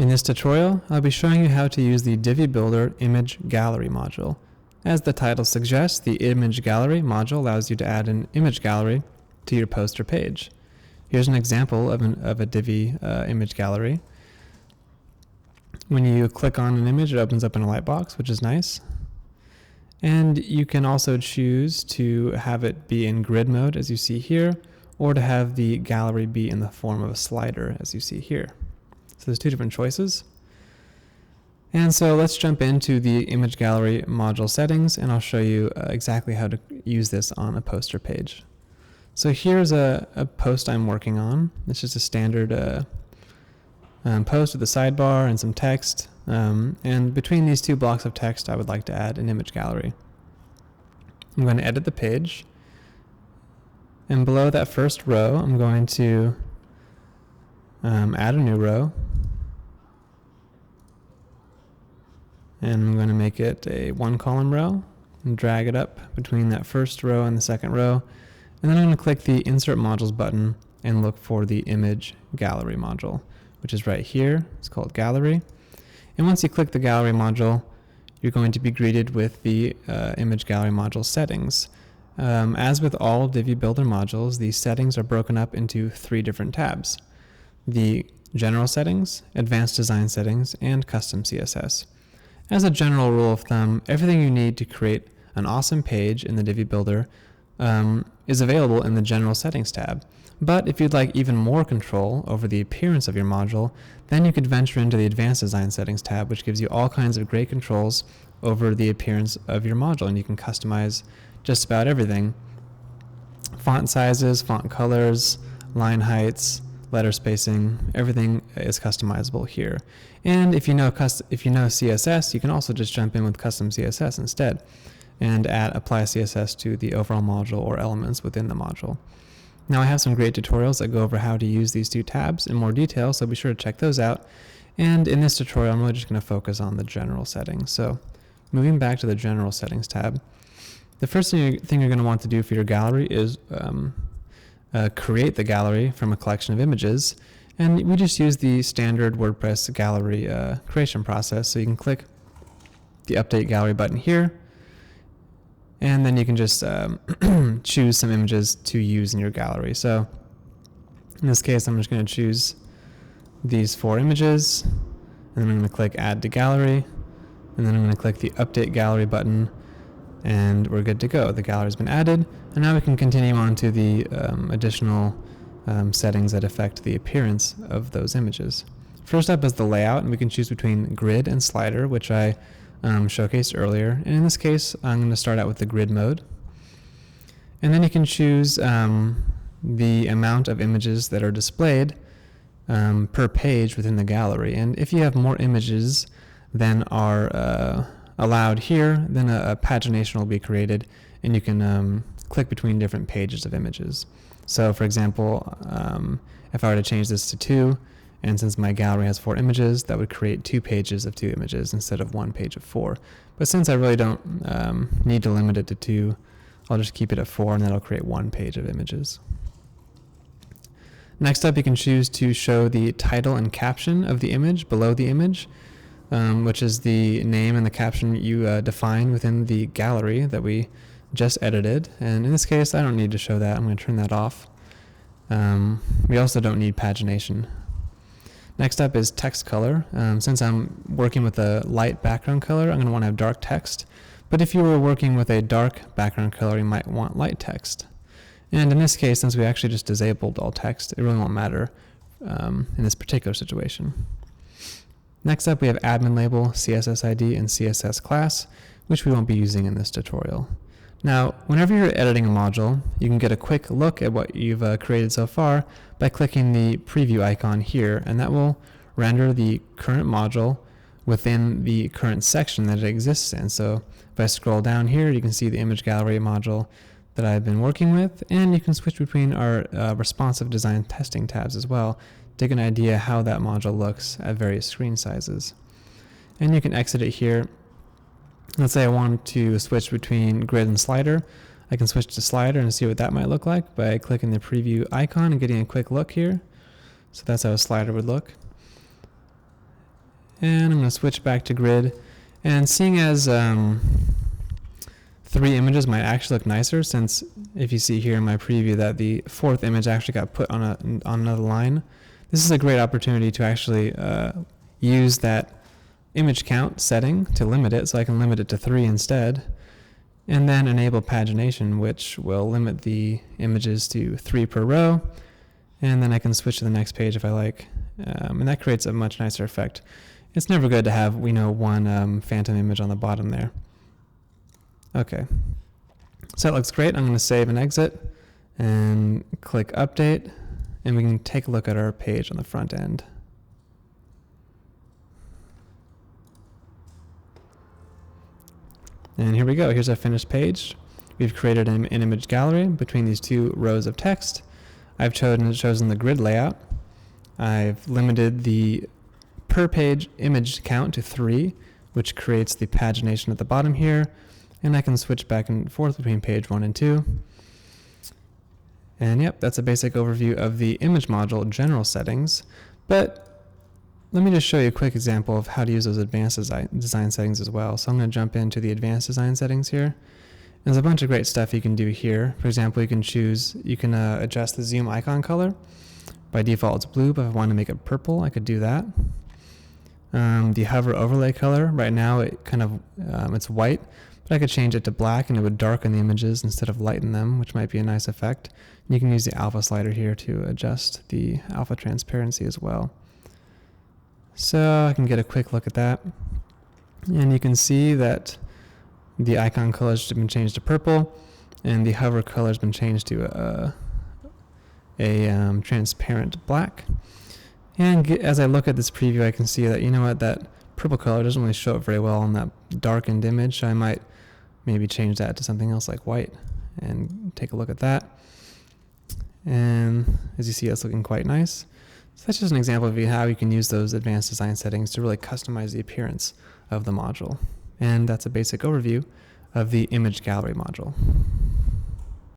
In this tutorial, I'll be showing you how to use the Divi Builder Image Gallery module. As the title suggests, the Image Gallery module allows you to add an image gallery to your poster page. Here's an example of a Divi image gallery. When you click on an image, it opens up in a light box, which is nice. And you can also choose to have it be in grid mode, as you see here, or to have the gallery be in the form of a slider, as you see here. So there's two different choices. And so let's jump into the image gallery module settings, and I'll show you exactly how to use this on a poster page. So here's a post I'm working on. It's just a standard post with a sidebar and some text. And between these two blocks of text, I would like to add an image gallery. I'm going to edit the page. And below that first row, I'm going to add a new row. And I'm going to make it a one-column row and drag it up between that first row and the second row. And then I'm going to click the Insert Modules button and look for the Image Gallery module, which is right here. It's called Gallery. And once you click the Gallery module, you're going to be greeted with the Image Gallery module settings. As with all Divi Builder modules, these settings are broken up into three different tabs: the General Settings, Advanced Design Settings, and Custom CSS. As a general rule of thumb, everything you need to create an awesome page in the Divi Builder is available in the General Settings tab. But if you'd like even more control over the appearance of your module, then you could venture into the Advanced Design Settings tab, which gives you all kinds of great controls over the appearance of your module, and you can customize just about everything. Font sizes, font colors, line heights, letter spacing, everything is customizable here. And if you know CSS, you can also just jump in with custom CSS instead and apply CSS to the overall module or elements within the module. Now I have some great tutorials that go over how to use these two tabs in more detail, so be sure to check those out. And in this tutorial, I'm really just going to focus on the general settings. So moving back to the General Settings tab, the first thing you're going to want to do for your gallery is create the gallery from a collection of images. And we just use the standard WordPress gallery creation process. So you can click the Update Gallery button here, and then you can just choose some images to use in your gallery. So in this case, I'm just going to choose these 4 images, and then I'm going to click Add to Gallery, and then I'm going to click the Update Gallery button, and we're good to go. The gallery's been added, and now we can continue on to the additional settings that affect the appearance of those images. First up is the layout, and we can choose between grid and slider, which I showcased earlier. And in this case, I'm going to start out with the grid mode. And then you can choose the amount of images that are displayed per page within the gallery. And if you have more images than are allowed here, then a pagination will be created, and you can click between different pages of images. So for example, if I were to change this to 2, and since my gallery has 4 images, that would create 2 pages of 2 images instead of 1 page of 4. But since I really don't need to limit it to 2, I'll just keep it at 4, and that'll create 1 page of images. Next up, you can choose to show the title and caption of the image below the image, which is the name and the caption you define within the gallery that we just edited. And in this case, I don't need to show that. I'm going to turn that off. We also don't need pagination. Next up is text color. Since I'm working with a light background color, I'm going to want to have dark text. But if you were working with a dark background color, you might want light text. And in this case, since we actually just disabled all text, it really won't matter in this particular situation. Next up, we have admin label, CSS ID, and CSS class, which we won't be using in this tutorial. Now, whenever you're editing a module, you can get a quick look at what you've created so far by clicking the preview icon here, and that will render the current module within the current section that it exists in. So if I scroll down here, you can see the image gallery module that I've been working with, and you can switch between our responsive design testing tabs as well to get an idea how that module looks at various screen sizes. And you can exit it here. Let's say I want to switch between grid and slider. I can switch to slider and see what that might look like by clicking the preview icon and getting a quick look here. So that's how a slider would look. And I'm going to switch back to grid. And seeing as 3 images might actually look nicer, since if you see here in my preview that the 4th image actually got put on another line, this is a great opportunity to actually use that image count setting to limit it, so I can limit it to 3 instead, and then enable pagination, which will limit the images to 3 per row, and then I can switch to the next page if I like, and that creates a much nicer effect. It's never good to have, one phantom image on the bottom there. Okay, so that looks great. I'm going to save and exit and click update, and we can take a look at our page on the front end. And here we go. Here's our finished page. We've created an image gallery between these 2 rows of text. I've chosen the grid layout. I've limited the per page image count to 3, which creates the pagination at the bottom here. And I can switch back and forth between page 1 and 2. And yep, that's a basic overview of the image module general settings. But let me just show you a quick example of how to use those advanced design settings as well. So I'm going to jump into the advanced design settings here. There's a bunch of great stuff you can do here. For example, you can adjust the zoom icon color. By default, it's blue, but if I want to make it purple, I could do that. The hover overlay color, right now it's white, but I could change it to black and it would darken the images instead of lighten them, which might be a nice effect. And you can use the alpha slider here to adjust the alpha transparency as well. So I can get a quick look at that. And you can see that the icon color has been changed to purple, and the hover color has been changed to a transparent black. And as I look at this preview, I can see that, that purple color doesn't really show up very well on that darkened image, so I might maybe change that to something else like white and take a look at that. And as you see, that's looking quite nice. So that's just an example of how you can use those advanced design settings to really customize the appearance of the module. And that's a basic overview of the image gallery module.